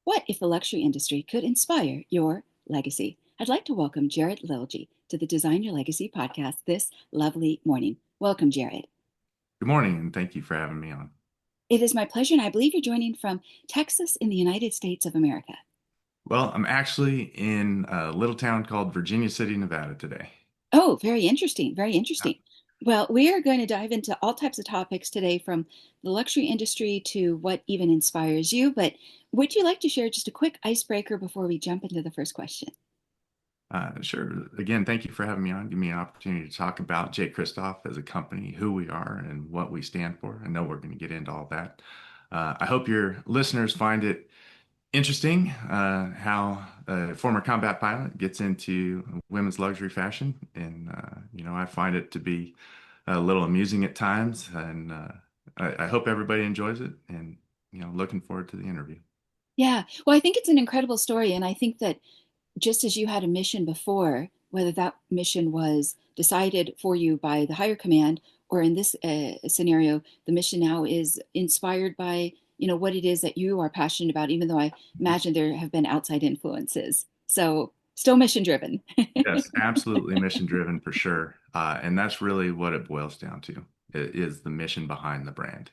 What if the luxury industry could inspire your legacy? I'd like to welcome Jared Lilje to the Design Your Legacy podcast this lovely morning. Welcome, Jared. Good morning, and thank you for having me on. It is my pleasure, and I believe you're joining from Texas in the United States of America. Well, I'm actually in a little town called Virginia City, Nevada today. Oh, very interesting. Very Yeah. interesting. Well, we are going to dive into all types of topics today, from the luxury industry to what even inspires you. But would you like to share just a quick icebreaker before we jump into the first question? Sure. Again, thank you for having me on. Give me an opportunity to talk about Christophe as a company, who we are, and what we stand for. I know we're going to get into all that. I hope your listeners find it interesting how a former combat pilot gets into women's luxury fashion. And, I find it to be a little amusing at times. And I hope everybody enjoys it. And, looking forward to the interview. Yeah. Well, I think it's an incredible story. And I think that just as you had a mission before, whether that mission was decided for you by the higher command, or in this scenario, the mission now is inspired by, what it is that you are passionate about, even though I imagine there have been outside influences. So still mission driven. Yes, absolutely mission driven for sure. And that's really what it boils down to, is the mission behind the brand.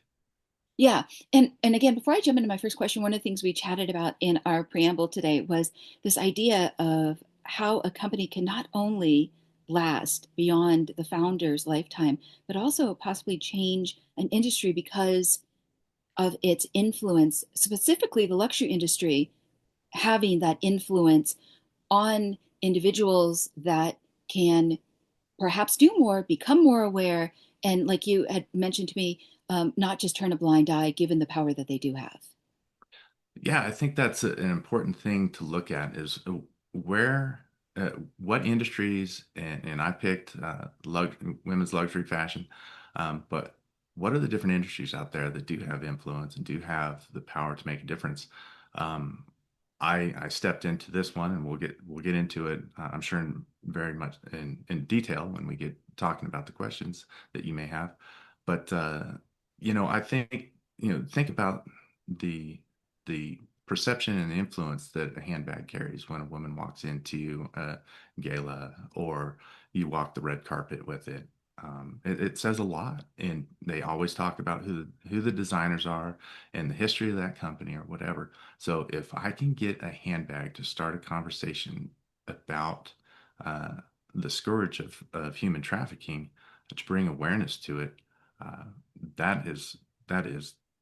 Yeah. And again, before I jump into my first question, one of the things we chatted about in our preamble today was this idea of how a company can not only last beyond the founder's lifetime, but also possibly change an industry because of its influence, specifically the luxury industry having that influence on individuals that can perhaps do more, become more aware, and like you had mentioned to me, not just turn a blind eye given the power that they do have. Yeah, I think that's an important thing to look at is where, what industries, and I picked women's luxury fashion, but what are the different industries out there that do have influence and do have the power to make a difference? Um, I stepped into this one, and we'll get into it. I'm sure in very much in detail when we get talking about the questions that you may have. But I think think about the the perception and influence that a handbag carries when a woman walks into a gala or you walk the red carpet with it. It says a lot, and they always talk about who the designers are and the history of that company or whatever. So if I can get a handbag to start a conversation about uh, the scourge of human trafficking, to bring awareness to it, uh, that is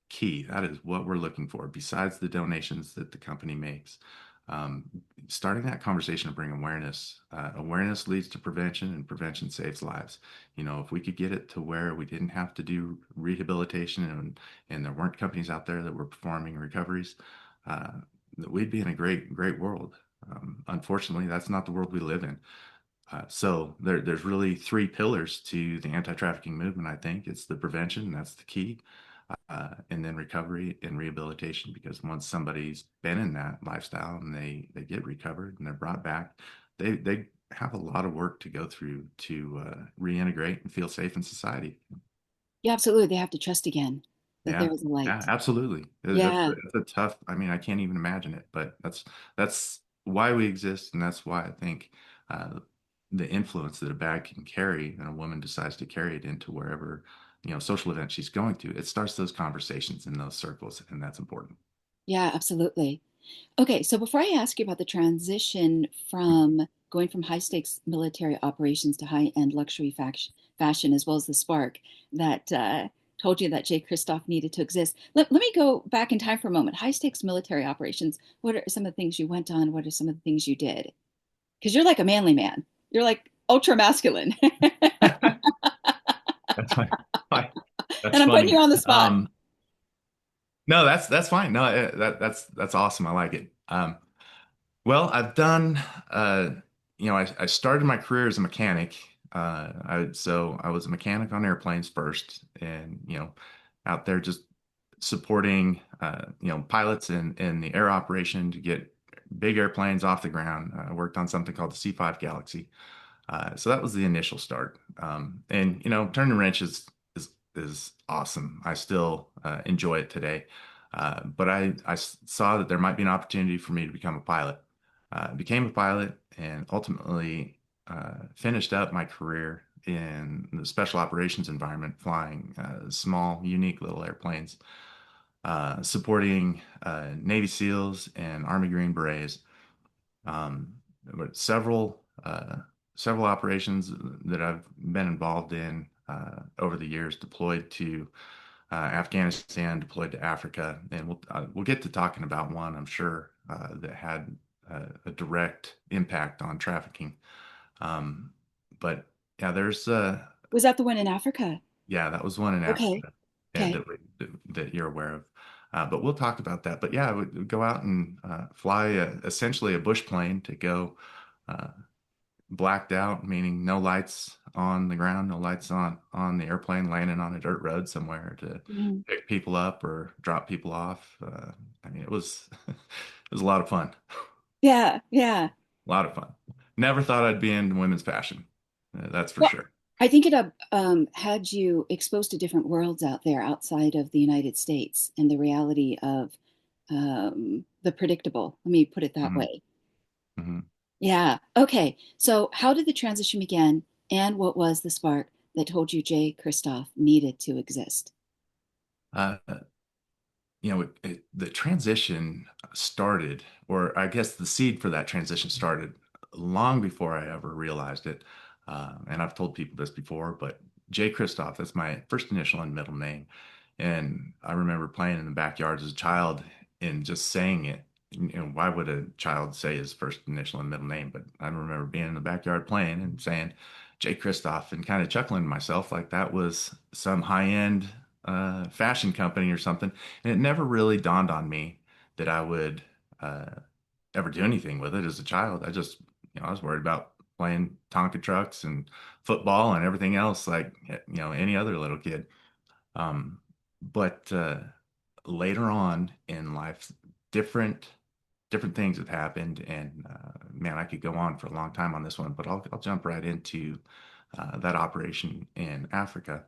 key. That is what we're looking for, besides the donations that the company makes. Um, Starting that conversation to bring awareness. Awareness leads to prevention, and prevention saves lives. If we could get it to where we didn't have to do rehabilitation, and there weren't companies out there that were performing recoveries, uh, we'd be in a great, great world. Unfortunately, that's not the world we live in. So there's really three pillars to the anti-trafficking movement. I think it's the prevention, that's the key, and then recovery and rehabilitation. Because once somebody's been in that lifestyle and they get recovered and they're brought back, they have a lot of work to go through to reintegrate and feel safe in society. Yeah, absolutely. They have to trust again that Yeah, there is a yeah, light. absolutely. Yeah. That's a tough. I mean, I can't even imagine it, but that's why we exist, and that's why I think uh, the influence that a bag can carry, and a woman decides to carry it into wherever social event she's going to, it starts those conversations in those circles, and that's important. Yeah, absolutely. Okay, so before I ask you about the transition from going from high stakes military operations to high end luxury fashion, as well as the spark that told you that J. Christophe needed to exist, let me go back in time for a moment. High stakes military operations, what are some of the things you went on? What are some of the things you did? Because you're like a manly man, you're like ultra masculine. That's fine. Fine. That's And I'm putting funny. you on the spot. No, that's fine. No, that's awesome. I like it. Well, I've done, I started my career as a mechanic. So I was a mechanic on airplanes first, and out there just supporting, pilots in the air operation to get big airplanes off the ground. I worked on something called the C-5 Galaxy. So that was the initial start. And turning wrench is awesome. I still enjoy it today. But I saw that there might be an opportunity for me to become a pilot. Became a pilot and ultimately finished up my career in the special operations environment, flying small, unique little airplanes, supporting Navy SEALs and Army Green Berets. Um, but several operations that I've been involved in over the years, deployed to Afghanistan, deployed to Africa, and we'll get to talking about one, I'm sure, that had a direct impact on trafficking. Um, but yeah, there's Was that the one in Africa? yeah, that was one in Okay. Africa, and Okay. that you're aware of. But we'll talk about that. But yeah, I would go out and fly essentially a bush plane to go uh, blacked out, meaning no lights on the ground, no lights on the airplane, landing on a dirt road somewhere to Mhm. pick people up or drop people off. I mean, it was it was a lot of fun, Yeah, yeah. a lot of fun. Never thought I'd be in women's fashion, that's for Well, sure. I think it had you exposed to different worlds out there outside of the United States and the reality of the predictable. Let me put it that hmm way. hmm Yeah. Okay. So, how did the transition begin, and what was the spark that told you Jay Christophe needed to exist? Uh, the transition started, or I guess the seed for that transition started long before I ever realized it. And I've told people this before, but Jay Christoph, that's my first initial and middle name. And I remember playing in the backyards as a child and just saying it. Why would a child say his first initial and middle name? But I remember being in the backyard playing and saying Jay Christoph and kind of chuckling to myself like that was some high-end fashion company or something. And it never really dawned on me that I would uh, ever do anything with it as a child. I was worried about playing Tonka trucks and football and everything else, like, any other little kid. Um, but later on in life, different different things have happened, and man, I could go on for a long time on this one, but I'll jump right into that operation in Africa.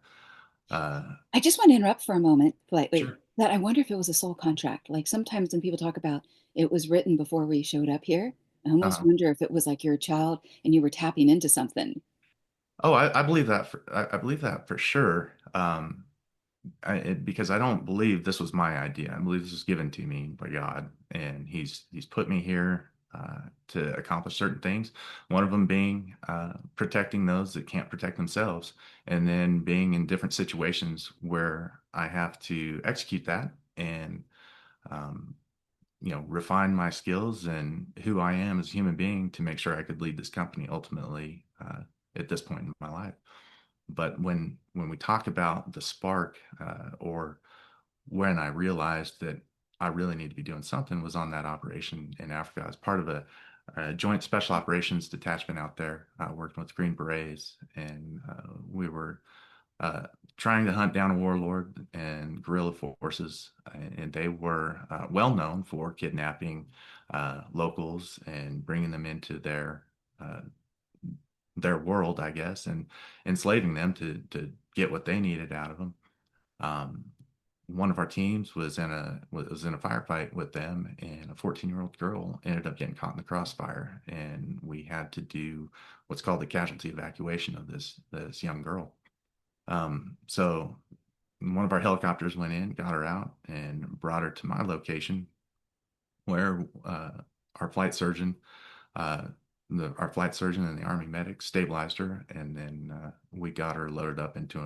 Uh, I just want to interrupt for a moment, politely, sure. that I wonder if it was a soul contract. Like sometimes when people talk about it was written before we showed up here, I almost Uh-huh. wonder if it was like you're a child and you were tapping into something. Oh, I believe that I believe that for sure. Because I don't believe this was my idea. I believe this was given to me by God, and He's put me here to accomplish certain things. One of them being protecting those that can't protect themselves, and then being in different situations where I have to execute that and um, refine my skills and who I am as a human being to make sure I could lead this company ultimately at this point in my life. But when we talk about the spark, or when I realized that I really need to be doing something, was on that operation in Africa. I was part of a joint special operations detachment out there, working with Green Berets, and we were uh, trying to hunt down a warlord and guerrilla forces, and they were well known for kidnapping locals and bringing them into uh, their world, I guess, and enslaving them to get what they needed out of them. Um, One of our teams was in a firefight with them, and a 14-year-old girl ended up getting caught in the crossfire, and we had to do what's called the casualty evacuation of this young girl. So one of our helicopters went in, got her out, and brought her to my location where our flight surgeon, uh, our flight surgeon and the Army medic stabilized her, and then we got her loaded up into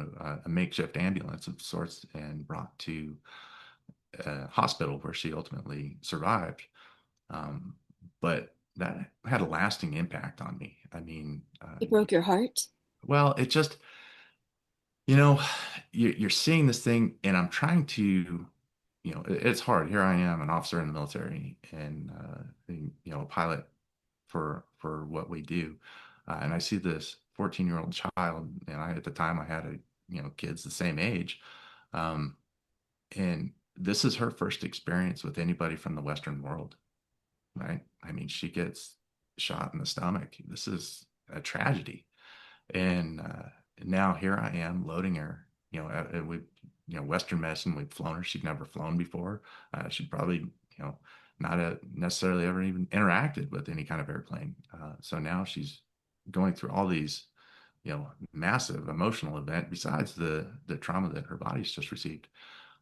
a makeshift ambulance of sorts and brought to a hospital where she ultimately survived. Um, but that had a lasting impact on me. I mean, It broke your heart. well, it just, you know, you're seeing this thing, and I'm trying to, it's hard. Here I am, an officer in the military, and a pilot for what we do, and I see this 14-year-old child, and at the time I had kids the same age, um, and this is her first experience with anybody from the Western world, right? I mean, she gets shot in the stomach. This is a tragedy, and now here I am loading her. We Western medicine. We've flown her. She'd never flown before. She'd probably, not necessarily ever even interacted with any kind of airplane. So now she's going through all these, massive emotional event besides the trauma that her body's just received.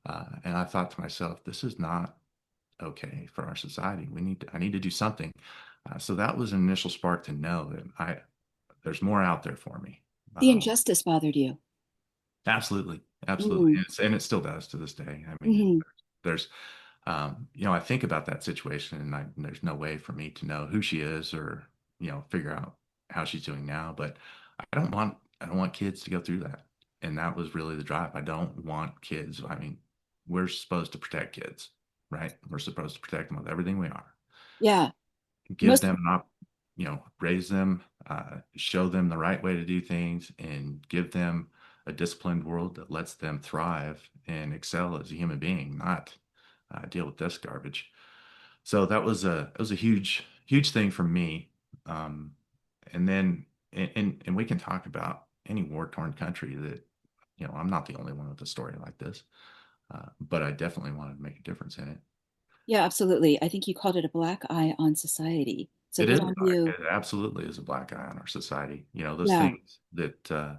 And I thought to myself, this is not okay for our society. I need to do something. So that was an initial spark to know that there's more out there for me. The Um, injustice bothered you. Absolutely, absolutely, Mm-hmm. and it still does to this day. I mean, Mm-hmm. there's, I think about that situation, and there's no way for me to know who she is or figure out how she's doing now. But I don't want kids to go through that, and that was really the drive. I don't want kids. I mean, we're supposed to protect kids, right? We're supposed to protect them with everything we are, Yeah. give Most them not, raise them, show them the right way to do things, and give them a disciplined world that lets them thrive and excel as a human being, not deal with this garbage. So that was a huge thing for me. Um, and then and we can talk about any war torn country that I'm not the only one with a story like this, but I definitely wanted to make a difference in it. Yeah, absolutely. I think you called it a black eye on society. So It good is. on you. It absolutely is a black eye on our society. Those Yeah. things that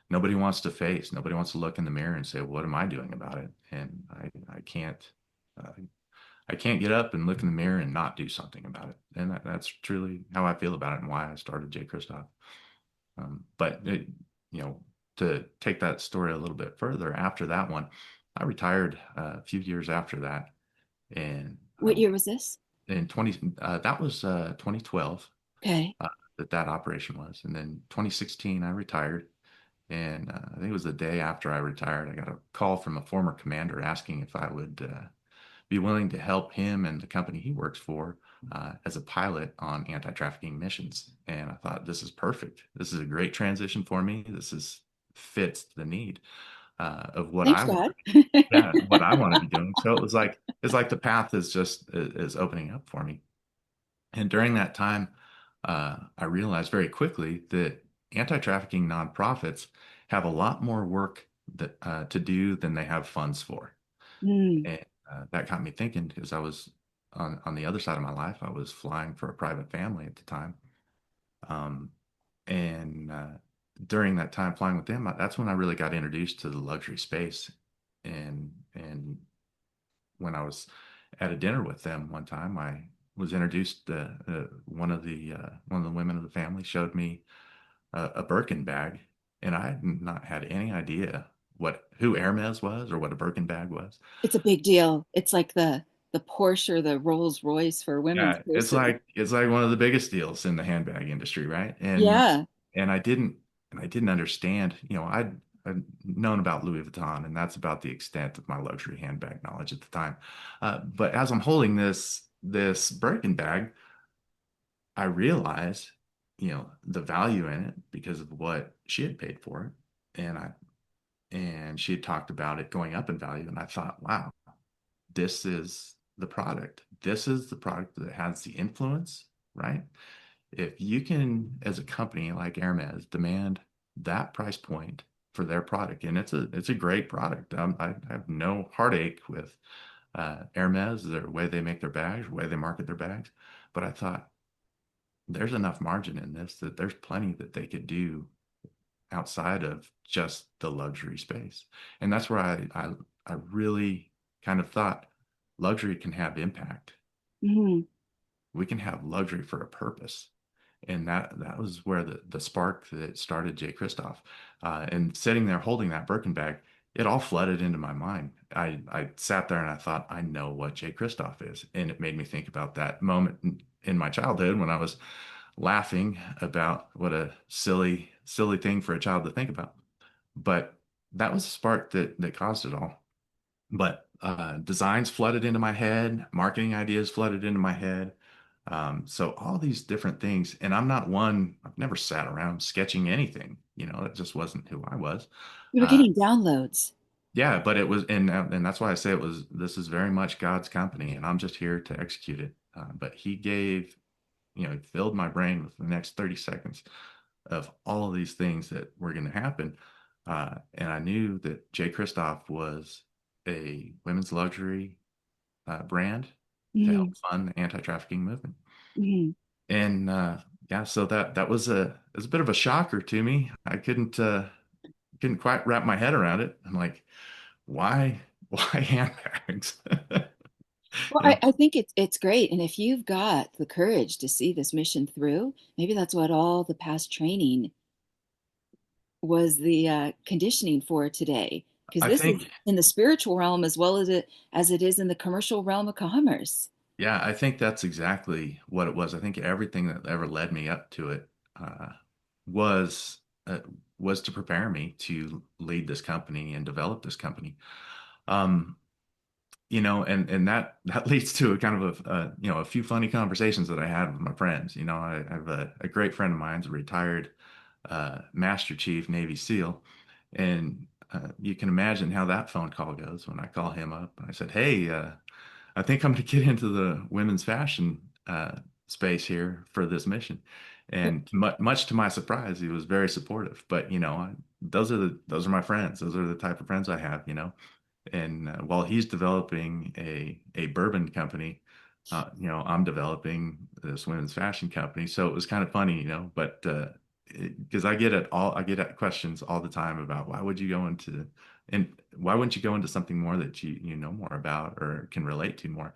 nobody wants to face. Nobody wants to look in the mirror and say, "What am I doing about it?" And uh, I can't get up and look in the mirror and not do something about it. And that's truly how I feel about it and why I started J. Christophe. But you know, to take that story a little bit further, after that one, I retired a few years after that, and What year was this? in 20 that was 2012 Okay. uh, that operation was. And then 2016, I retired. And I think it was the day after I retired, I got a call from a former commander asking if I would be willing to help him and the company he works for as a pilot on anti-trafficking missions. And I thought, this is perfect. This is a great transition for me. This is fits the need of what Thanks, I want God. to be. Yeah, what I want to be doing. So it's like the path is just is opening up for me. And during that time, I realized very quickly that anti-trafficking nonprofits have a lot more work to do than they have funds for. Mm. And that got me thinking because I was on the other side of my life. I was flying for a private family at the time. Um, and during that time flying with them, that's when I really got introduced to the luxury space. And when I was at a dinner with them one time, I was introduced. One of the women of the family showed me a Birkin bag, and I had not had any idea what who Hermes was or what a Birkin bag was. It's a big deal. It's like the Porsche or the Rolls Royce for women's Yeah, purses. it's like one of the biggest deals in the handbag industry, right? Yeah. And I didn't understand. I'd known about Louis Vuitton, and that's about the extent of my luxury handbag knowledge at the time. But as I'm holding this Birkin bag, I realized, the value in it because of what she had paid for it, and she had talked about it going up in value, and I thought, wow, this is the product. This is the product that has the influence, right? If you can, as a company like Hermes, demand that price point for their product, and it's a great product. I have no heartache with Hermes, the way they make their bags, the way they market their bags. But I thought there's enough margin in this that there's plenty that they could do outside of just the luxury space. And that's where I really kind of thought luxury can have impact. Hmm. We can have luxury for a purpose. And that was where the spark that started Jay Christoph. And sitting there holding that Birkin bag, it all flooded into my mind. I sat there and I thought, I know what Jay Christoph is. And it made me think about that moment in my childhood when I was laughing about what a silly thing for a child to think about. But that was the spark that caused it all. But designs flooded into my head, marketing ideas flooded into my head. So all these different things, and I'm not one, I've never sat around sketching anything, that just wasn't who I was. You were Uh, getting downloads. yeah, but it was, and that's why I say this is very much God's company, and I'm just here to execute it. But He gave, He filled my brain with the next 30 seconds of all of these things that were going to happen. And I knew that J. Christophe was a women's luxury brand to help Mm, fund the anti-trafficking movement. mm. And yeah, so that was a bit of a shocker to me. I couldn't quite wrap my head around it. I'm like, why why handbags? Well, You know, I think it's great. And if you've got the courage to see this mission through, maybe that's what all the past training was the conditioning for today. Because I this think, is in the spiritual realm as well as it is in the commercial realm of commerce. yeah, I think that's exactly what it was. I think everything that ever led me up to it uh, was uh, was to prepare me to lead this company and develop this company. Um, and that leads to a kind of a few funny conversations that I had with my friends. I have a great friend of mine, a retired Master Chief Navy SEAL, and you can imagine how that phone call goes when I call him up. I said, "Hey, I think I'm going to get into the women's fashion space here for this mission." And much to my surprise, he was very supportive. But those are my friends. Those are the type of friends I have. And while he's developing a bourbon company, I'm developing this women's fashion company. So it was kind of funny, but because I get at questions all the time about and why wouldn't you go into something more that you know more about or can relate to more?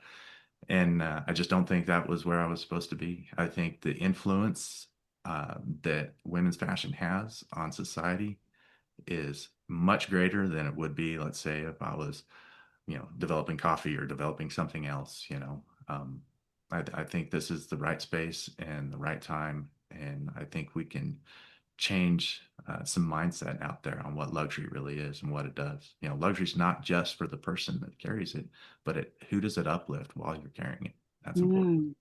And I just don't think that was where I was supposed to be. I think the influence that women's fashion has on society is much greater than it would be, let's say, if I was, developing coffee or developing something else. I think this is the right space and the right time. And I think we can change some mindset out there on what luxury really is and what it does. Luxury is not just for the person that carries it, but who does it uplift while you're carrying it? That's important. Mm.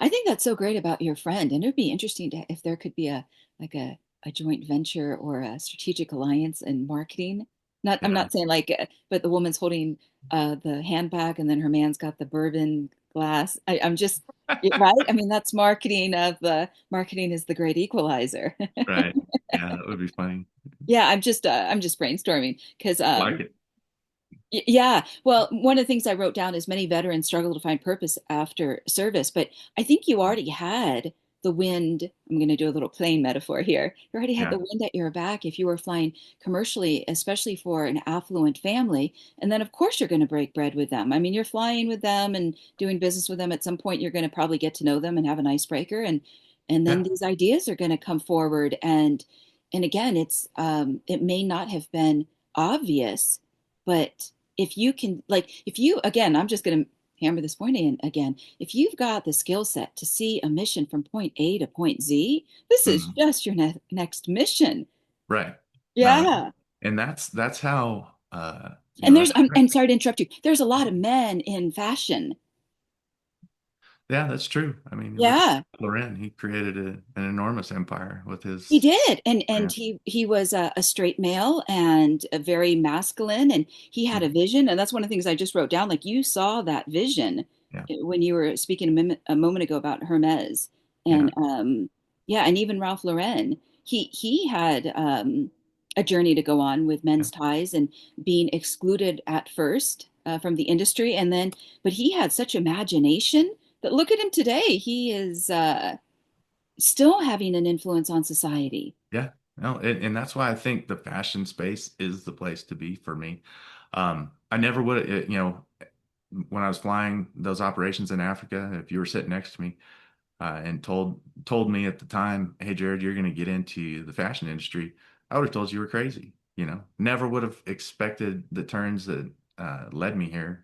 I think that's so great about your friend, and it would be interesting to if there could be a like a joint venture or a strategic alliance in marketing. Not, I'm Yeah, not saying like, but the woman's holding the handbag, and then her man's got the bourbon glass. I'm just right. I mean, that's marketing of the marketing is the great equalizer. right. Yeah, that would be funny. Yeah, I'm just brainstorming because Like it. Yeah. Well, one of the things I wrote down is many veterans struggle to find purpose after service, but I think you already had the wind. I'm going to do a little plane metaphor here. You already had Yeah, the wind at your back if you were flying commercially, especially for an affluent family. And then, of course, you're going to break bread with them. I mean, you're flying with them and doing business with them. At some point, you're going to probably get to know them and have an icebreaker, and then yeah, these ideas are going to come forward. And again, it may not have been obvious, but if you can, like, if you, again, I'm just going to hammer this point in again. If you've got the skill set to see a mission from point A to point Z, this is mhm, just your next mission. right. No, Yeah. and that's how And there's, that's I'm sorry to interrupt you. There's a lot of men in fashion. yeah, that's true. I mean, you look at Yeah. Loren, he created an enormous empire with He his did, and brand. he was a straight male and a very masculine, and he had a Mhm. vision, and that's one of the things I just wrote down. Like you saw that vision Yeah, when you were speaking a moment ago about Hermes, yeah, and yeah, and even Ralph Lauren. He had a journey to go on with yeah, men's ties and being excluded at first from the industry, and then but he had such imagination that look at him today. He is. Still having an influence on society. yeah. No, and that's why I think the fashion space is the place to be for me. I never would, when I was flying those operations in Africa, if you were sitting next to me, and told me at the time, "Hey, Jared, you're going to get into the fashion industry," I would have told you were crazy. Never would have expected the turns that led me here.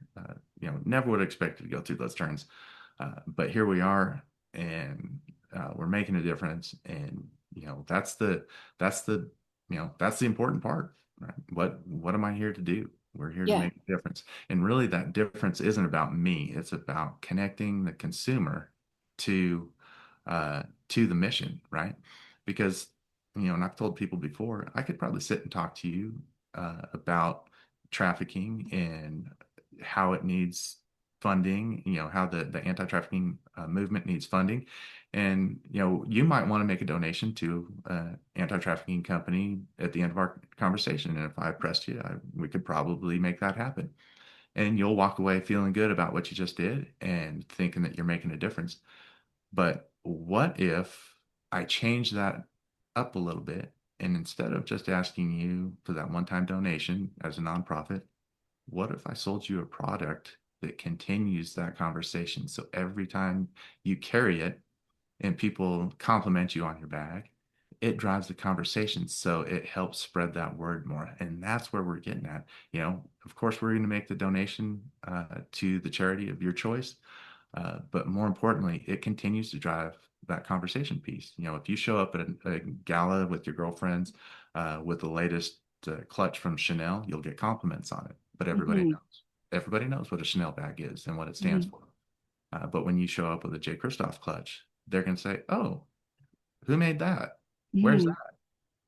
Never would have expected to go through those turns. But here we are, and we're making a difference. And that's the that's the important part, right? What am I here to do? We're here to Yeah, make a difference. And really, that difference isn't about me. It's about connecting the consumer to to the mission, right? Because and I've told people before, I could probably sit and talk to you about trafficking and how it needs funding, how the anti-trafficking movement needs funding. And, you might want to make a donation to an anti-trafficking company at the end of our conversation. And if I pressed you, we could probably make that happen. And you'll walk away feeling good about what you just did and thinking that you're making a difference. But what if I change that up a little bit? And instead of just asking you for that one-time donation as a nonprofit, what if I sold you a product that continues that conversation? So every time you carry it and people compliment you on your bag, it drives the conversation. So it helps spread that word more. And that's where we're getting at. Of course, we're going to make the donation to the charity of your choice. But more importantly, it continues to drive that conversation piece. If you show up at a gala with your girlfriends with the latest clutch from Chanel, you'll get compliments on it. But everybody Hmm. knows. Everybody knows what a Chanel bag is and what it stands Hmm. for. But when you show up with a J. Christophe clutch, they're going to say, "Oh, who made that? Where's Hmm.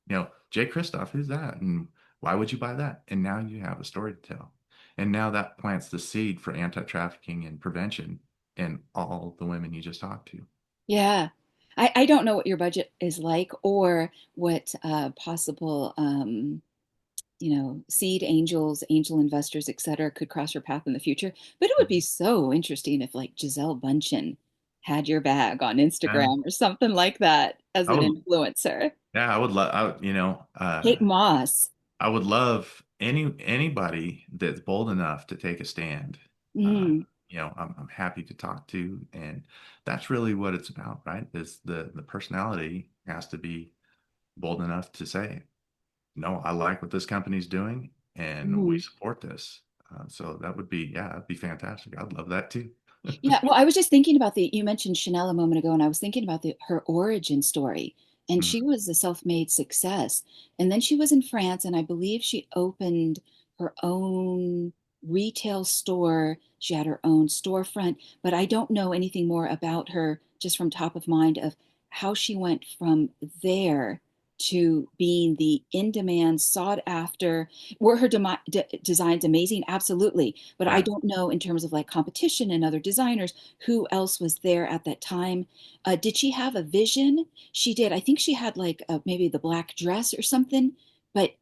that? J. Christophe, who's that? And why would you buy that?" And now you have a story to tell. And now that plants the seed for anti-trafficking and prevention in all the women you just talked to. Yeah. I don't know what your budget is like or what possible seed angels, angel investors, et cetera, could cross your path in the future. But it would be so interesting if like Giselle Bundchen had your bag on Yeah, Instagram or something like that as I an would, influencer. yeah, I would love, Kate Moss. I would love anybody that's bold enough to take a stand. Uh, Mm, I'm happy to talk to, and that's really what it's about, right? Is the personality has to be bold enough to say, no, I like what this company's doing, and we mm. support this. So that would be, yeah, that'd be fantastic. I'd love that too. Yeah, well, I was just thinking about you mentioned Chanel a moment ago, and I was thinking about her origin story. And she Mhm. was a self-made success. And then she was in France, and I believe she opened her own retail store. She had her own storefront, but I don't know anything more about her just from top of mind of how she went from there to being the in-demand, sought after. Were her designs amazing? Absolutely. But I Yeah. don't know in terms of like competition and other designers who else was there at that time. Did she have a vision? She did. I think she had like maybe the black dress or something. But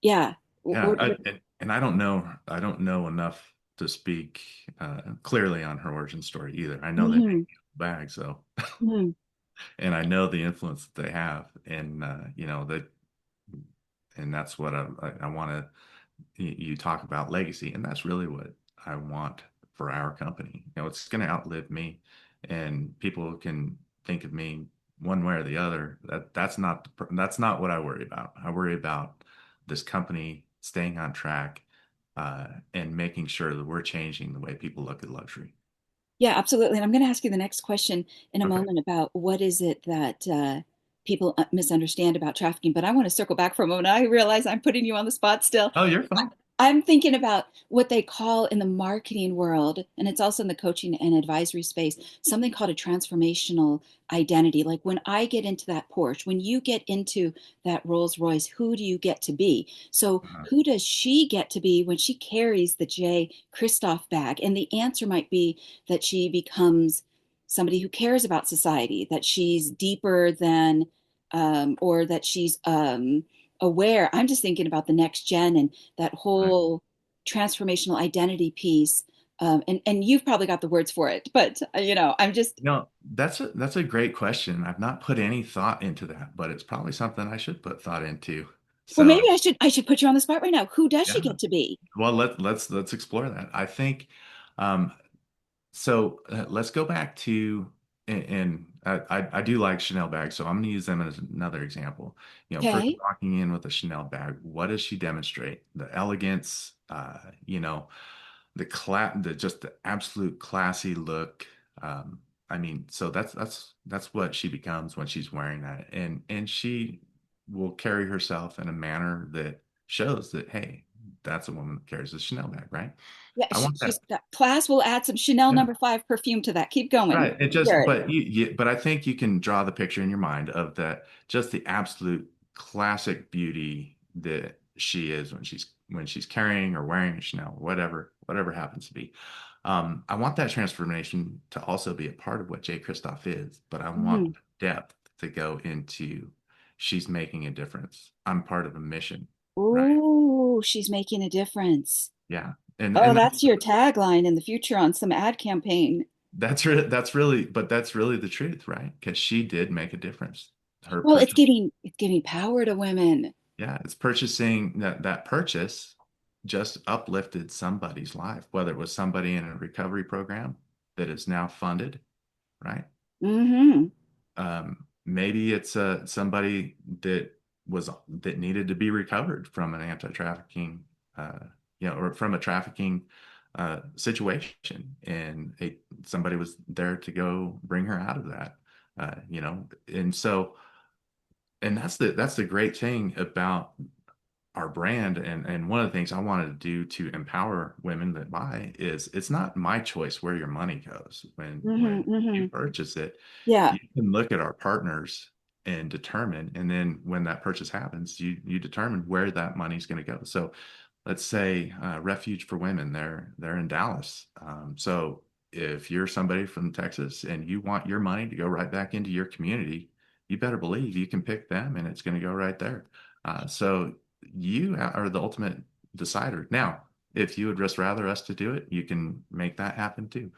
yeah. Yeah, and I don't know enough to speak clearly on her origin story either. I know they make Mhm, bags though, mhm. and I know the influence that they have, and and that's what I want to. You talk about legacy, and that's really what I want for our company. It's going to outlive me, and people can think of me one way or the other. That's not what I worry about. I worry about this company staying on track and making sure that we're changing the way people look at luxury. Yeah, absolutely. And I'm going to ask you the next question in a Okay. moment about what is it that people misunderstand about trafficking. But I want to circle back for a moment. I realize I'm putting you on the spot still. Oh, you're I- fine. I'm thinking about what they call in the marketing world, and it's also in the coaching and advisory space, something called a transformational identity. Like when I get into that Porsche, when you get into that Rolls Royce, who do you get to be? So, Uh-huh. who does she get to be when she carries the J. Christophe bag? And the answer might be that she becomes somebody who cares about society, that she's deeper than, or that she's aware. I'm just thinking about the next gen and that Right. whole transformational identity piece. And you've probably got the words for it, but I'm just, That's a great question. I've not put any thought into that, but it's probably something I should put thought into. well, maybe So, I should put you on the spot right now. Who does she yeah. get to be? Well, let's explore that. I think um, let's go back to and I do like Chanel bags, so I'm going to use them as another example. Person Okay. walking in with a Chanel bag, what does she demonstrate? The elegance, the just the absolute classy look. I mean, so that's what she becomes when she's wearing that, and she will carry herself in a manner that shows that, hey, that's a woman that carries a Chanel bag, right? Yeah, I want she's that. got class. We'll add some Chanel Yeah. number 5 perfume to that. Keep going, Right. It just, Jared. but I think you can draw the picture in your mind of that, just the absolute classic beauty that she is when she's carrying or wearing a Chanel, whatever happens to be. I want that transformation to also be a part of what Jay Christoph is, but I want Hmm. depth to go into she's making a difference. I'm part of a mission, right? Oh, she's making a difference. Yeah. Oh, And that's your tagline in the future on some ad campaign. that's really, but that's really the truth, right? Because she did make a difference. Her Well, purchase, it's giving power to women. yeah, it's purchasing that purchase just uplifted somebody's life, whether it was somebody in a recovery program that is now funded, right? Hmm. Maybe it's somebody that needed to be recovered from an anti-trafficking, uh, or from a trafficking situation, and somebody was there to go bring her out of that, and so, and that's the great thing about our brand, and one of the things I wanted to do to empower women that buy is it's not my choice where your money goes when you Hmm. purchase it. Yeah. You can look at our partners and determine, and then when that purchase happens, you determine where that money's going to go. So let's say Refuge for Women, they're in Dallas. So if you're somebody from Texas and you want your money to go right back into your community, you better believe you can pick them and it's going to go right there. So you are the ultimate decider. Now, if you would just rather us to do it, you can make that happen too.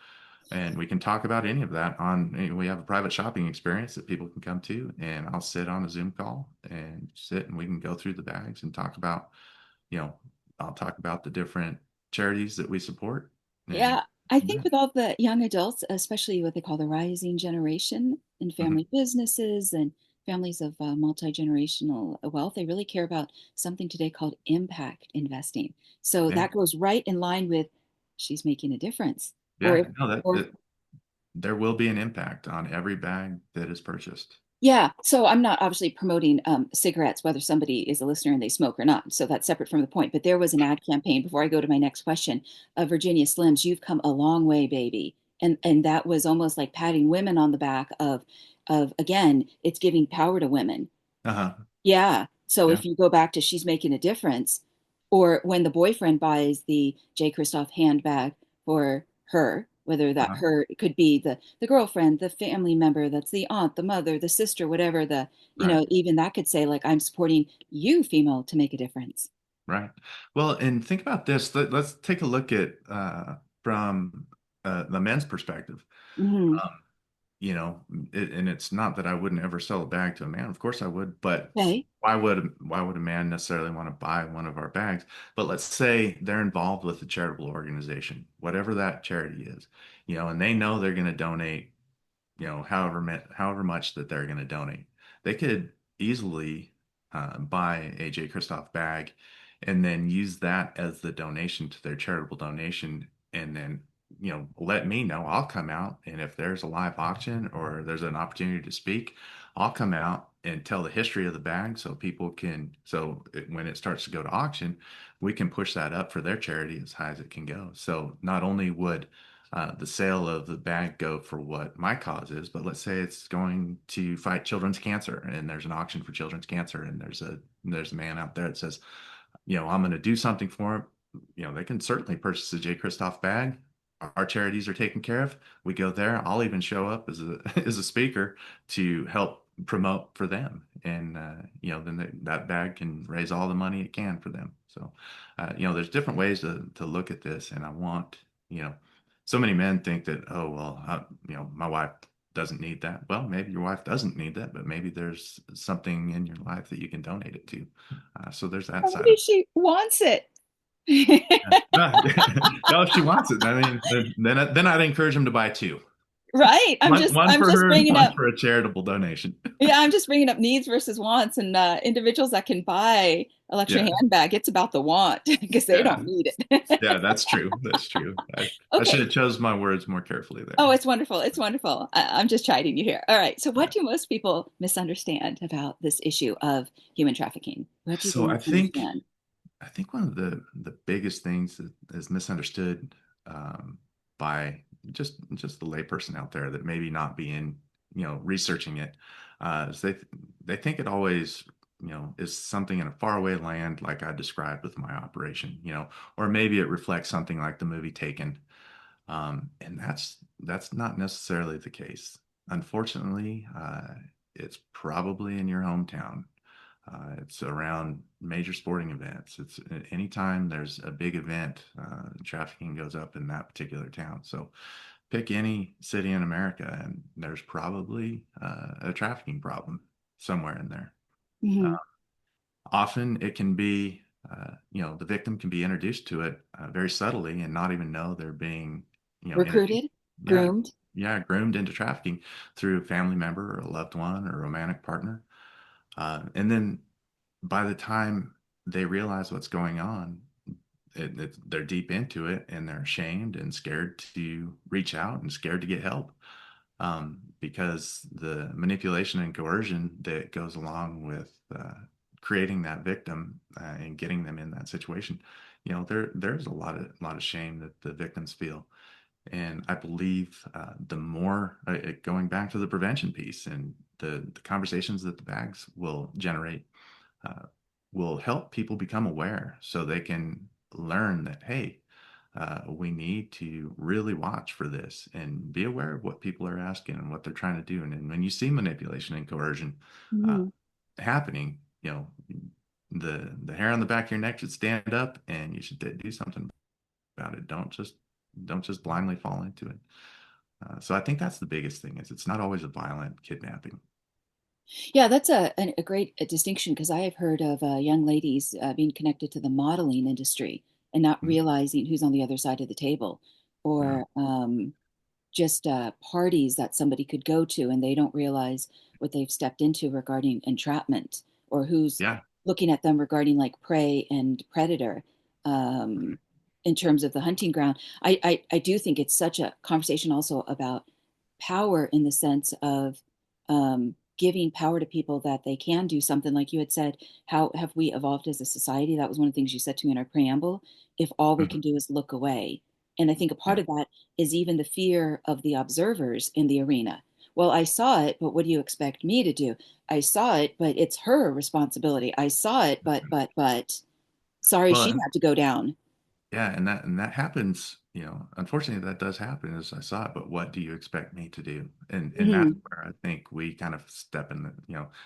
And we can talk about any of that we have a private shopping experience that people can come to, and I'll sit on a Zoom call and sit and we can go through the bags and talk about, you know, I'll talk about the different charities that we support and Yeah, I from think there. with all the young adults, especially what they call the rising generation in Mhm. family businesses and families of multi-generational wealth, they really care about something today called impact investing. So Yeah. that goes right in line with she's making a difference. Or Yeah. if, No, or there will be an impact on every bag that is purchased. Yeah, so I'm not obviously promoting cigarettes, whether somebody is a listener and they smoke or not. So that's separate from the point. But there was an ad campaign before I go to my next question. Virginia Slims, you've come a long way, baby, and that was almost like patting women on the back of again, it's giving power to women. Uh-huh. Yeah. So Yeah. if you go back to she's making a difference, or when the boyfriend buys the J. Christoph handbag for her, whether that Uh-huh. her it could be the girlfriend, the family member, that's the aunt, the mother, the sister, whatever the, Right. even that could say like I'm supporting you, female, to make a difference. Right. Well, and think about this. Let's take a look at from the men's perspective. Hmm. Um, and it's not that I wouldn't ever sell a bag to a man. Of course I would, but Okay. why would a man necessarily want to buy one of our bags? But let's say they're involved with a charitable organization, whatever that charity is, and they know they're going to donate, however much that they're going to donate. They could easily buy a J. Christoph bag and then use that as the donation to their charitable donation, and then let me know. I'll come out, and if there's a live auction or there's an opportunity to speak, I'll come out and tell the history of the bag so people can, when it starts to go to auction, we can push that up for their charity as high as it can go. So not only would the sale of the bag go for what my cause is, but let's say it's going to fight children's cancer, and there's an auction for children's cancer, and there's a man out there that says, I'm going to do something for him. They can certainly purchase a J. Christoph bag. Our charities are taken care of. We go there. I'll even show up as a as a speaker to help promote for them, and then that bag can raise all the money it can for them. So, there's different ways to look at this, and I want you know, so many men think that, oh well, my wife doesn't need that. Well, maybe your wife doesn't need that, but maybe there's something in your life that you can donate it to. So there's that Or side of maybe it. she wants it. No, no, if she wants it, I mean, then I'd encourage him to buy two. Right. I'm One just one I'm for just her and bringing one up, for a charitable donation. yeah, I'm just bringing up needs versus wants, and individuals that can buy a luxury Yeah, handbag. It's about the want because they yeah, don't need it. yeah. That's true. That's true. I should Okay. have chose my words more carefully Oh, there. it's wonderful. It's wonderful. I'm just chiding you here. All right. So, what Yeah. do most people misunderstand about this issue of human trafficking? What do they So misunderstand? I think one of the biggest things that is misunderstood um, by just the layperson out there that maybe not being researching it is they think it always is something in a faraway land like I described with my operation, or maybe it reflects something like the movie Taken. And that's not necessarily the case. Unfortunately, it's probably in your hometown. It's around major sporting events. It's anytime there's a big event, trafficking goes up in that particular town. So pick any city in America, and there's probably a trafficking problem somewhere in there. Hmm. Often it can be, the victim can be introduced to it very subtly and not even know they're being, introduced. Recruited, Yeah, groomed. yeah, groomed into trafficking through a family member or a loved one or a romantic partner. And then by the time they realize what's going on, they're deep into it and they're ashamed and scared to reach out and scared to get help, because the manipulation and coercion that goes along with creating that victim and getting them in that situation, there's a lot of shame that the victims feel. And I believe the more going back to the prevention piece and the conversations that the bags will generate uh, will help people become aware so they can learn that, hey, we need to really watch for this and be aware of what people are asking and what they're trying to do. And when you see manipulation and coercion uh, Hmm. happening, the hair on the back of your neck should stand up, and you should do something about it. Don't just blindly fall into it. So I think that's the biggest thing is it's not always a violent kidnapping. Yeah, that's a great distinction because I have heard of young ladies being connected to the modeling industry and not Mhm. realizing who's on the other side of the table, Yeah. or just parties that somebody could go to and they don't realize what they've stepped into regarding entrapment, or who's Yeah. looking at them regarding like prey and predator, um, in terms of the hunting ground. I do think it's such a conversation also about power in the sense of giving power to people that they can do something. Like you had said, how have we evolved as a society? That was one of the things you said to me in our preamble. If all we Mhm. can do is look away. And I think a part Yeah. of that is even the fear of the observers in the arena. Well, I saw it, but what do you expect me to do? I saw it, but it's her responsibility. I saw it, but sorry, she Well, had to go down. yeah, and that happens, unfortunately that does happen as I saw it, but what do you expect me to do? And that's Hmm. where I think we kind of step in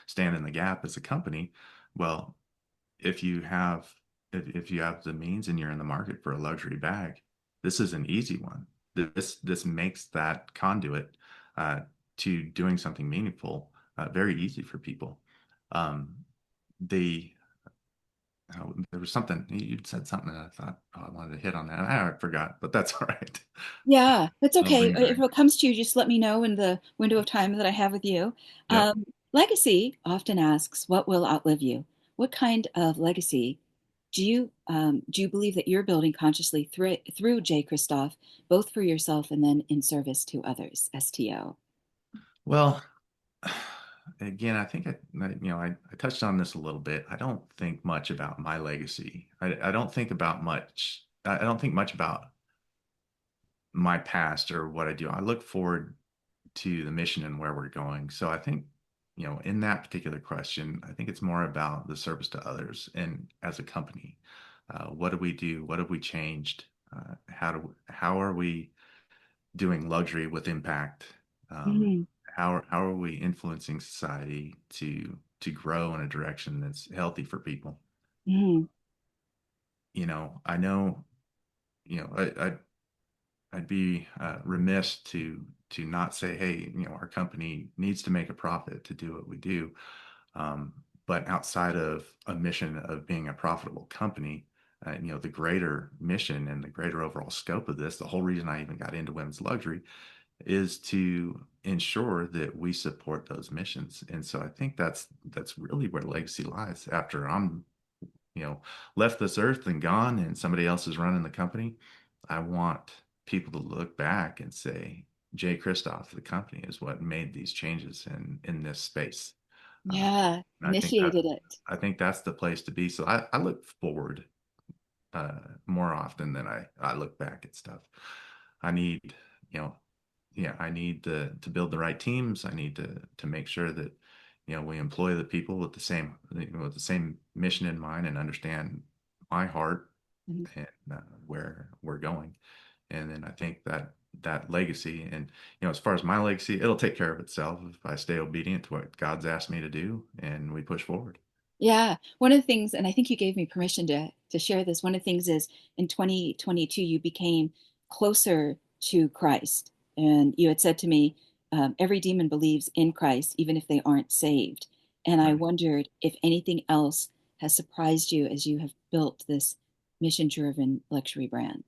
stand in the gap as a company. Well, if you have if you have the means and you're in the market for a luxury bag, this is an easy one. This makes that conduit uh, to doing something meaningful very easy for people. Um, the there was something you'd said something that I thought, oh, I wanted to hit on that. I forgot, but that's all right. Yeah, that's I'll okay. bring it If back. it comes to you, just let me know in the window of time that I have with you. Yep. Legacy often asks, "What will outlive you?" What kind of legacy do you believe that you're building consciously through J. Christophe, both for yourself and then in service to others? STO. Well, again, I think I touched on this a little bit. I don't think much about my legacy. I don't think about much. I don't think much about my past or what I do. I look forward to the mission and where we're going. So I think, in that particular question, I think it's more about the service to others and as a company. What do we do? What have we changed? How are we doing luxury with impact? Um, Hmm. how are we influencing society to grow in a direction that's healthy for people? Hmm. I know, I'd be remiss to not say, hey, our company needs to make a profit to do what we do. Um, but outside of a mission of being a profitable company, the greater mission and the greater overall scope of this, the whole reason I even got into women's luxury is to ensure that we support those missions. And so I think that's really where legacy lies after I'm left this earth and gone and somebody else is running the company. I want people to look back and say, Jay Christoph, the company, is what made these changes in this space. Yeah, And initiated it. I think that's the place to be. So I look forward more often than I look back at stuff. I need, you know, yeah, I need to build the right teams. I need to make sure that we employ the people with the same mission in mind and understand my heart Mhm. and where we're going. And then I think that that legacy, and as far as my legacy, it'll take care of itself if I stay obedient to what God's asked me to do and we push forward. Yeah. One of the things, and I think you gave me permission to share this. One of the things is in 2022, you became closer to Christ. And you had said to me, every demon believes in Christ, even if they aren't saved. And I Right. wondered if anything else has surprised you as you have built this mission-driven luxury brand.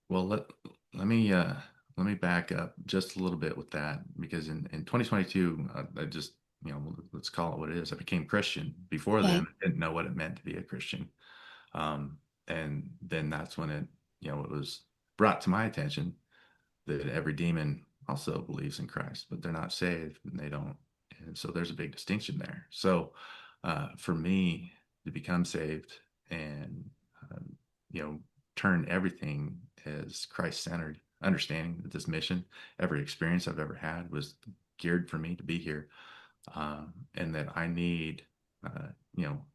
Well, let me let me back up just a little bit with that, because in 2022, I just, let's call it what it is. I became Christian. Before then, Okay. I didn't know what it meant to be a Christian. Um, and then that's when it was brought to my attention that every demon also believes in Christ, but they're not saved and they don't. And so there's a big distinction there. So for me to become saved and, um, you know, turn everything as Christ centered, understanding that this mission, every experience I've ever had was geared for me to be here, and that I need,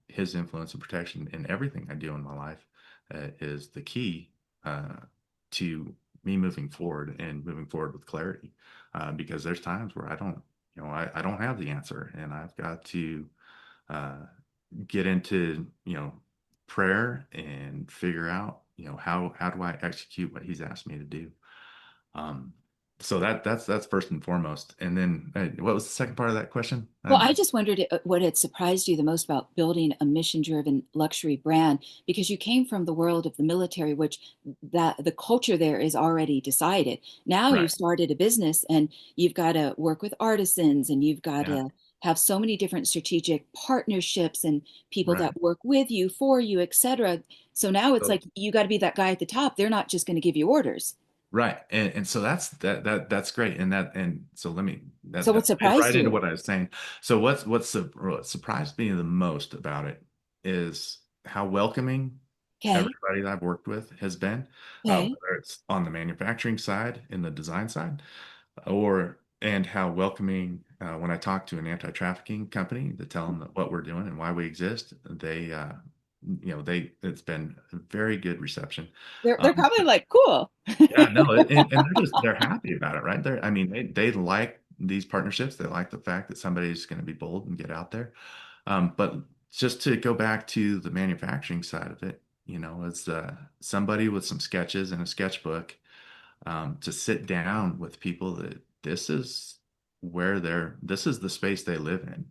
His influence and protection in everything I do in my life is the key uh, to me moving forward and moving forward with clarity. Because there's times where I don't have the answer, and I've got to uh, get into, prayer and figure out, how do I execute what He's asked me to do. Um, so that's first and foremost. And then what was the second part of that question? Well, I just wondered what had surprised you the most about building a mission-driven luxury brand, because you came from the world of the military, which that the culture there is already decided. Now Right. you've started a business and you've got to work with artisans and you've got Yeah. to have so many different strategic partnerships and people Right. that work with you, for you, etc. So now it's So, like you got to be that guy at the top. They're not just going to give you orders. right. And so that's great. And so let me So what that plays surprised right into you? what I was saying. So what surprised me the most about it is how welcoming Okay. everybody that I've worked with has been, Okay. whether it's on the manufacturing side, in the design side, or and how welcoming, when I talk to an anti-trafficking company to tell them that what we're doing and why we exist, it's been a very good reception. They're Um, probably like, cool. yeah, no, and they're happy about it, right? I mean, they like these partnerships. They like the fact that somebody's going to be bold and get out there. But just to go back to the manufacturing side of it, it's somebody with some sketches and a sketchbook, to sit down with people that this is the space they live in.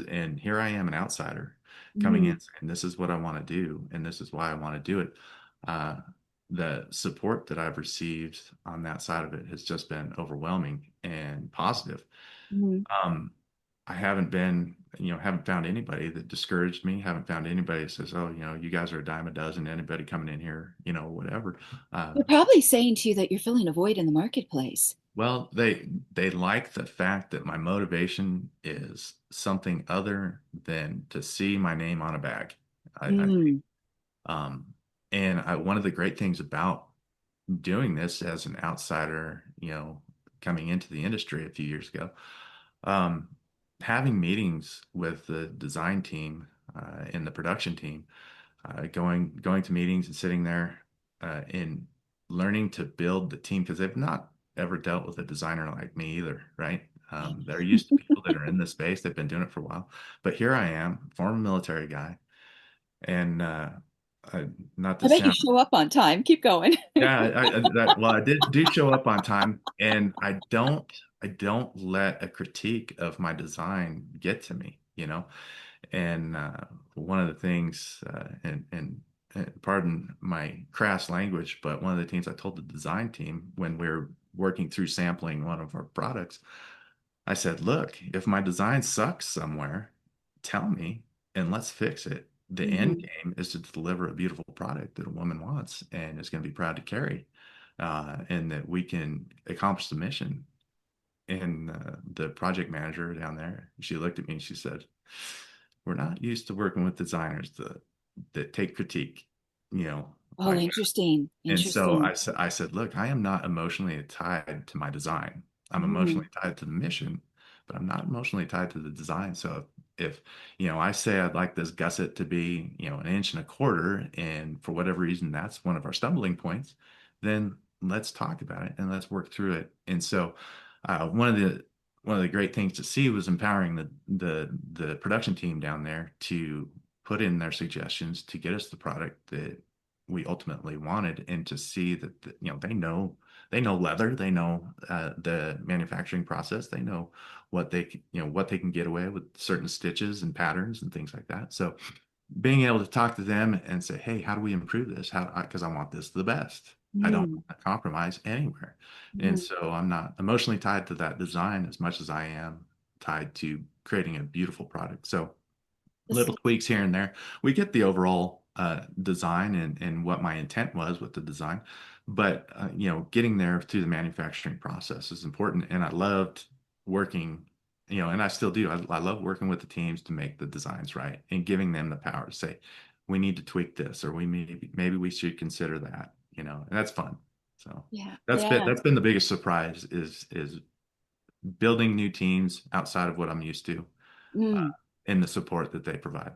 And here I am, an outsider coming in Mhm. saying, this is what I want to do, and this is why I want to do it. Uh, the support that I've received on that side of it has just been overwhelming and positive. Mhm. Um, I haven't found anybody that discouraged me, haven't found anybody that says, oh, you guys are a dime a dozen, anybody coming in here, whatever. Uh, They're probably saying to you that you're filling a void in the marketplace. Well, they like the fact that my motivation is something other than to see my name on a bag. I think, Mm. um, and one of the great things about doing this as an outsider, coming into the industry a few years ago, um, having meetings with the design team and the production team, going to meetings and sitting there and learning to build the team, because they've not ever dealt with a designer like me either, right? They're used to people that are in the space. They've been doing it for a while, but here I am, former military guy, and not I to bet you sound, show up on time. Keep going. yeah, I did do show up on time, and I don't let a critique of my design get to me, And one of the things, and pardon my crass language, but one of the things I told the design team when we are working through sampling one of our products, I said, look, if my design sucks somewhere, tell me and let's fix it. The end Mhm. game is to deliver a beautiful product that a woman wants and is going to be proud to carry, and that we can accomplish the mission. And the project manager down there, she looked at me and she said, we're not used to working with designers that take critique, Oh, like that. interesting. And so Interesting. I said, look, I am not emotionally tied to my design. I'm Mhm. emotionally tied to the mission, but I'm not emotionally tied to the design. So if I say I'd like this gusset to be, an inch and a quarter, and for whatever reason that's one of our stumbling points, then let's talk about it and let's work through it. And so, one of the great things to see was empowering the production team down there to put in their suggestions to get us the product that we ultimately wanted, and to see that they know leather, they know the manufacturing process, they know what they can get away with certain stitches and patterns and things like that. So being able to talk to them and say, hey, how do we improve this? Because I want this the best. I don't Mm, want to compromise anywhere. And mm. so I'm not emotionally tied to that design as much as I am tied to creating a beautiful product. So This little tweaks here and there. We get the overall design and what my intent was with the design, but getting there through the manufacturing process is important. And I loved working, and I still do. I love working with the teams to make the designs right and giving them the power to say, we need to tweak this, or we maybe we should consider that, and that's fun. So Yeah, that's been yeah. that's been the biggest surprise is building new teams outside of what I'm used to, Mm. and the support that they provide,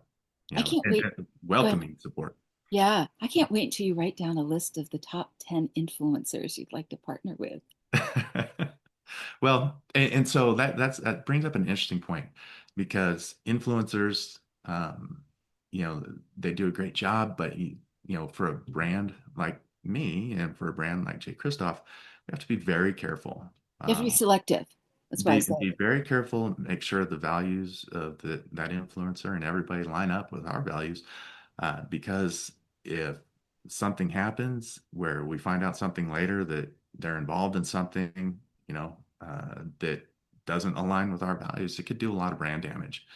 I can't wait. and Go ahead. welcoming support. Yeah, I can't wait until you write down a list of the top 10 influencers you'd like to partner with. Well, and so that brings up an interesting point, because influencers, you know, they do a great job, but for a brand like me and for a brand like J. Christophe, we have to be very careful. You have to be Um, selective. That's why I be say, very careful, make sure the values of that influencer and everybody line up with our values, because if something happens where we find out something later that they're involved in something, that doesn't align with our values, it could do a lot of brand damage.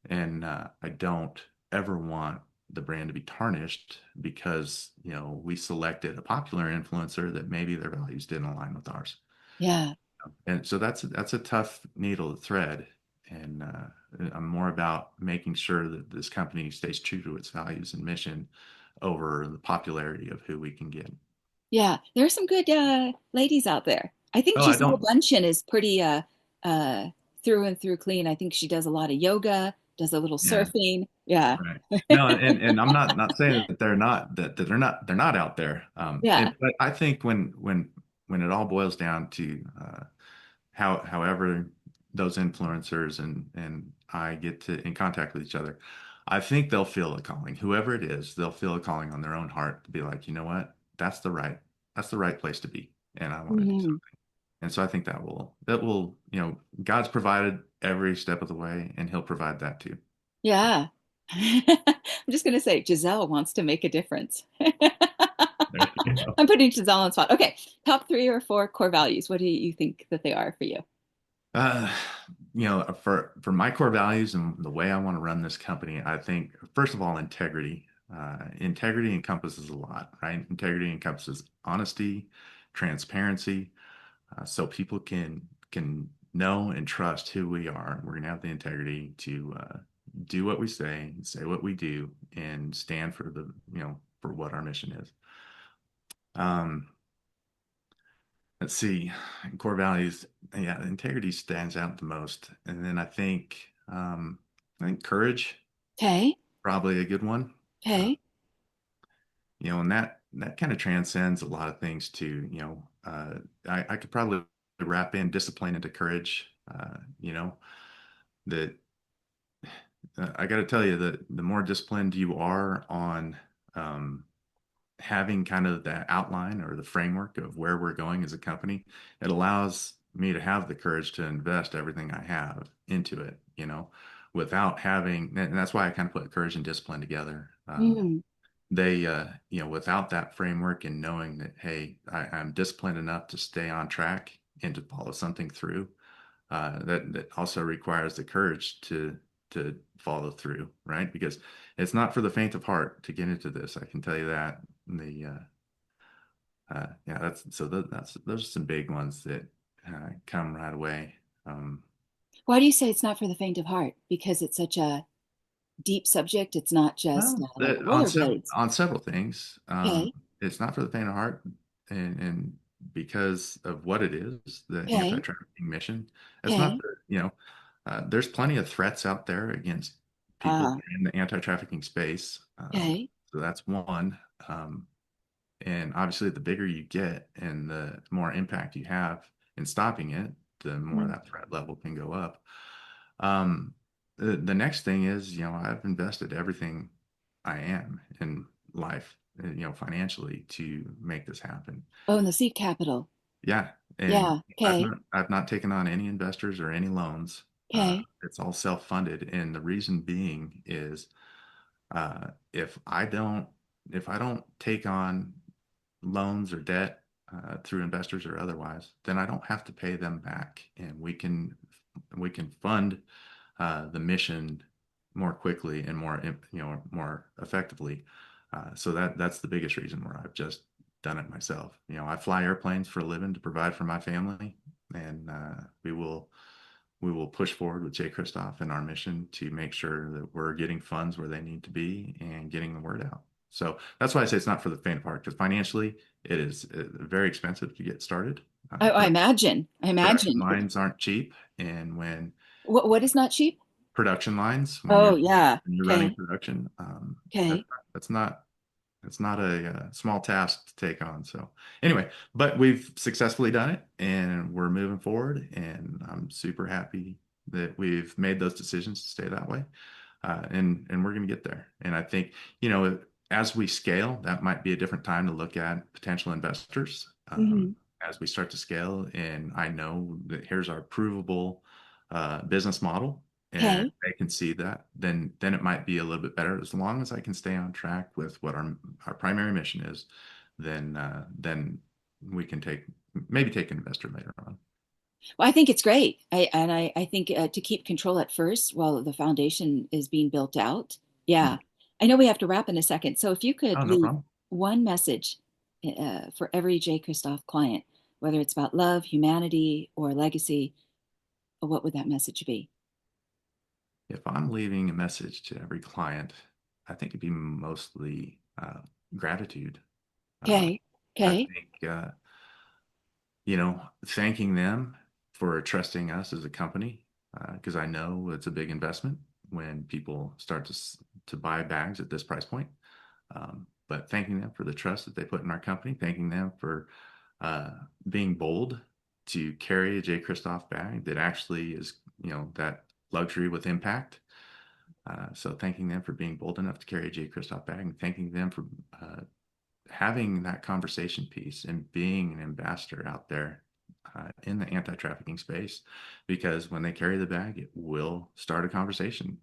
And I don't ever want the brand to be tarnished because we selected a popular influencer that maybe their values didn't align with ours. yeah, And so that's a tough needle to thread. And I'm more about making sure that this company stays true to its values and mission over the popularity of who we can get. yeah. There are some good ladies out there. I think Oh, I Gisele don't. Bundchen is pretty uh, through and through clean. I think she does a lot of yoga, does a little Yeah, surfing. Yeah, right. No, and I'm not saying that they're not out there. yeah. But I think when it all boils down to however those influencers and I get to in contact with each other, I think they'll feel a calling. Whoever it is, they'll feel a calling on their own heart to be like, you know what, that's the right place to be, and I want to do Mhm. something. And so I think that will God's provided every step of the way, and He'll provide that too. Yeah. I'm just gonna say Giselle wants to make a difference. There you go. I'm putting Giselle on the spot. Okay, top three or four core values. What do you think that they are for you? Uh, for my core values and the way I want to run this company, I think first of all, integrity. Integrity encompasses a lot, right? Integrity encompasses honesty, transparency, so people can know and trust who we are. We're gonna have the integrity to do what we say what we do, and stand for what our mission is. Um, let's see, core values. Yeah, integrity stands out the most, and then I think courage, Okay, probably a good one. Uh, okay, and that kind of transcends a lot of things too. I could probably wrap in discipline into courage. That I got to tell you that the more disciplined you are on um, having kind of that outline or the framework of where we're going as a company, it allows me to have the courage to invest everything I have into it, without having, and that's why I kind of put courage and discipline together. mm, Without that framework and knowing that, hey, I'm disciplined enough to stay on track and to follow something through, that also requires the courage to follow through, right? Because it's not for the faint of heart to get into this. I can tell you that. Yeah, that's those are some big ones that come right away. Um, why do you say it's not for the faint of heart? Because it's such a deep subject. It's not just well, like on rollerblades. several things, Okay, it's not for the faint of heart, and because of what it is, the okay, anti-trafficking mission. It's not okay. that, there's plenty of threats out there against people Ah, in the anti-trafficking space. okay. So that's one. Um, And obviously, the bigger you get and the more impact you have in stopping it, the more Mm. that threat level can go up. Um, the next thing is, I've invested everything I am in life, financially to make this happen. Oh, and the seed capital. Yeah, and Yeah. Okay. I've not taken on any investors or any loans. Okay. It's all self-funded, and the reason being is uh, if I don't if I don't take on loans or debt through investors or otherwise, then I don't have to pay them back, and we can fund the mission more quickly and more effectively. So that's the biggest reason where I've just done it myself. I fly airplanes for a living to provide for my family, and we will push forward with Jay Christophe and our mission to make sure that we're getting funds where they need to be and getting the word out. So that's why I say it's not for the faint of heart, because financially it is very expensive to get started. I imagine. I Production imagine. lines aren't cheap, and when What is not cheap? production lines, when Oh, you're yeah. when you're running Okay. production, Okay. that's not it's not a small task to take on. So anyway, but we've successfully done it and we're moving forward, and I'm super happy that we've made those decisions to stay that way. And we're going to get there. And I think, as we scale, that might be a different time to look at potential investors. Hmm. As we start to scale, and I know that here's our provable business model, and Okay. they can see that, then it might be a little bit better. As long as I can stay on track with what our primary mission is, then we can maybe take an investor later on. Well, I think it's great. I think to keep control at first while the foundation is being built out. Yeah. I know we have to wrap in a second. So if you Oh, could no leave problem. one message for every J. Christophe client, whether it's about love, humanity, or legacy, what would that message be? If I'm leaving a message to every client, I think it'd be mostly gratitude. Uh, Okay. I Okay. think, thanking them for trusting us as a company, because I know it's a big investment when people start to buy bags at this price point. But thanking them for the trust that they put in our company, thanking them for uh, being bold to carry a J. Christophe bag that actually is, that luxury with impact. So thanking them for being bold enough to carry a J. Christophe bag, and thanking them for having that conversation piece and being an ambassador out there in the anti-trafficking space, because when they carry the bag, it will start a conversation,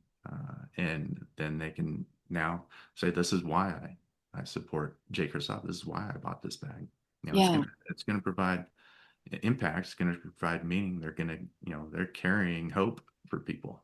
and then they can now say, "This is why I support J. Christophe. This is why I bought this bag." It's Yeah. gonna provide impact. It's gonna provide meaning. They're carrying hope for people.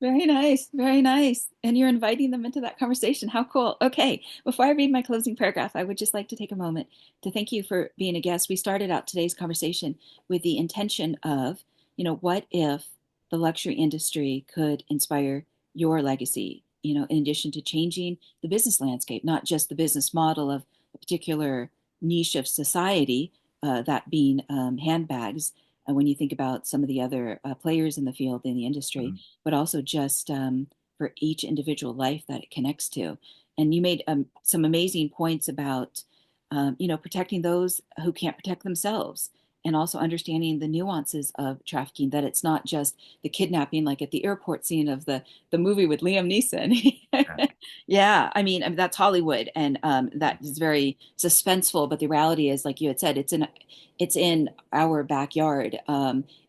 Very nice, very nice. And you're inviting them into that conversation. How cool. Okay, before I read my closing paragraph, I would just like to take a moment to thank you for being a guest. We started out today's conversation with the intention of, what if the luxury industry could inspire your legacy, in addition to changing the business landscape, not just the business model of a particular niche of society, that being handbags. When you think about some of the other players in the field, in the industry, Mhm. but also just for each individual life that it connects to. And you made some amazing points about, protecting those who can't protect themselves, and also understanding the nuances of trafficking, that it's not just the kidnapping, like at the airport scene of the movie with Liam Yeah. Neeson. Yeah, I mean, that's Hollywood, and that is very suspenseful. But the reality is, like you had said, it's in our backyard.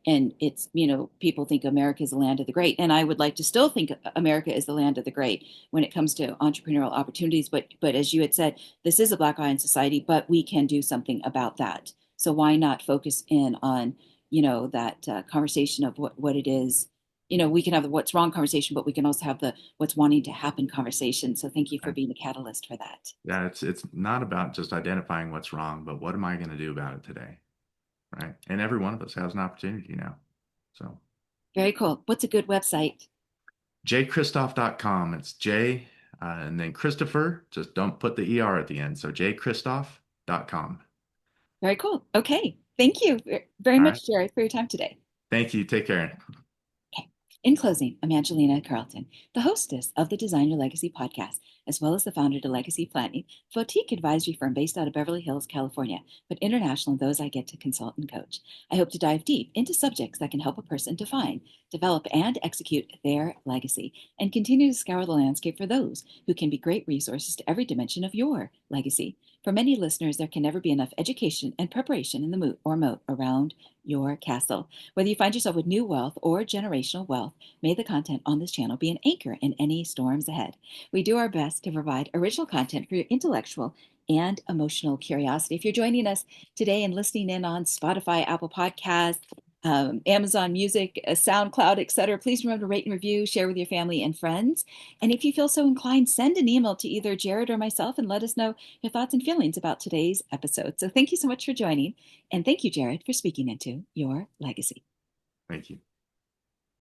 And it's, people think America is the land of the great, and I would like to still think America is the land of the great when it comes to entrepreneurial opportunities. But as you had said, this is a black eye in society, but we can do something about that. So why not focus in on, that conversation of what it is. We can have the what's wrong conversation, but we can also have the what's wanting to happen conversation. So thank you for being a catalyst for that. Yeah, it's not about just identifying what's wrong, but what am I going to do about it today, right? And every one of us has an opportunity now. So Very cool. What's a good website? jchristoph.com. It's J and then Christopher. Just don't put the ER at the end. So jchristoph.com. Very cool. Okay. Thank you very All right. much, Jared, for your time today. Thank you. Take care. Okay. In closing, I'm Angelina Carlton, the hostess of the Design Your Legacy podcast. as well as the founder to Legacy Planning, a boutique advisory firm based out of Beverly Hills, California, but international in those I get to consult and coach. I hope to dive deep into subjects that can help a person define, develop, and execute their legacy, and continue to scour the landscape for those who can be great resources to every dimension of your legacy. For many listeners, there can never be enough education and preparation in the moat around your castle. Whether you find yourself with new wealth or generational wealth, may the content on this channel be an anchor in any storms ahead. We do our best to provide original content for your intellectual and emotional curiosity. If you're joining us today and listening in on Spotify, Apple Podcasts, Amazon Music, SoundCloud, etc., please remember to rate and review, share with your family and friends. And if you feel so inclined, send an email to either Jared or myself and let us know your thoughts and feelings about today's episode. So thank you so much for joining. And thank you, Jared, for speaking into your legacy. Thank you.